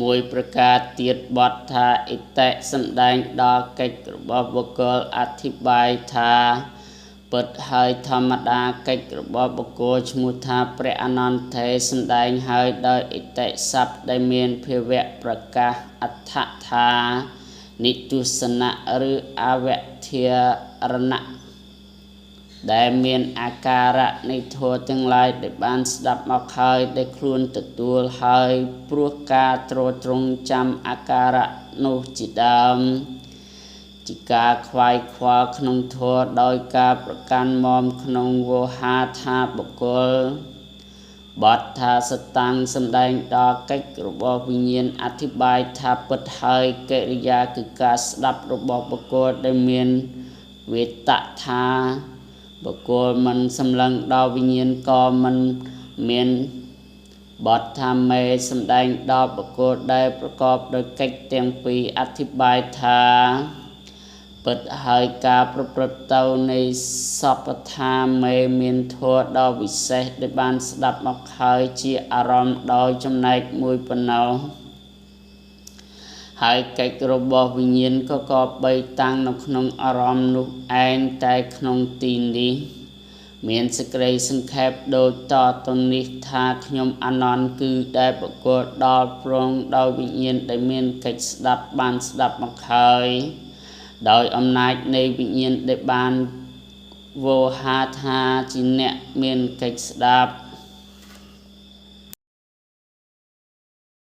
មួយប្រការទៀតបទថាអិតិសម្ដែងដល់កិច្ចរបស់បុគ្គលអធិប្បាយថាពិតហើយធម្មតាកិច្ចរបស់បុគ្គលឈ្មោះថាព្រះអនន្តេសម្ដែងហើយដោយអិតិស័ព្ទដែលមានភាវៈប្រកាសអដ្ឋថានិទុសនៈឬអវធារណៈដែលមានអាការៈនៃធម៌ទាំងឡាយដែលបានស្ដាប់មកហើយដែលខ្លួនទទួលហើយព្រោះការទ្រទ្រង់ចាំអាការៈនោះជាដើមជាការខ្វាយខ្វល់ក្នុងធម៌ដោយការប្រកាន់មមក្នុងវោហាថាបុគ្គលបទថាសតាំងសម្ដែងដល់កិច្ចរបស់វិញ្ញាណអធិប្បាយថាពិតហើយកិរិយាគឺការស្ដាប់របស់បុគ្គលដែលមានវេតថាបុគ្គលមិនសម្លឹងដល់វិញ្ញាណក៏មិនមានបទថាមេសម្ដែងដល់បុគ្គលដែលប្រកបដោយកិច្ចទាំងពីរអធិប្បាយថាពិតហើយការប្រព្រឹត្តទៅនៃសពថាមេមានធម៌ដ៏វិសេសដែលបានស្ដាប់មកហើយជាអារម្មណ៍ដោយចំណែកមួយប៉ុណ្ណោះហើយកិច្ចរបស់វិញ្ញាណក៏បីតាំងនៅក្នុងអារម្មណ៍នោះឯងតែក្នុងទីនេះមានសេចក្តីសង្ខេបដូចតទៅនេះថាខ្ញុំអានន្ទគឺដែលបុគ្គលដល់ព្រងដោយវិញ្ញាណដែលមានកិច្ចស្ដាប់បានស្ដាប់មកហើយដោយអំណាចនៃវិញ្ញាណដែលបានវោហាថាជាអ្នកមានកិច្ចស្ដាប់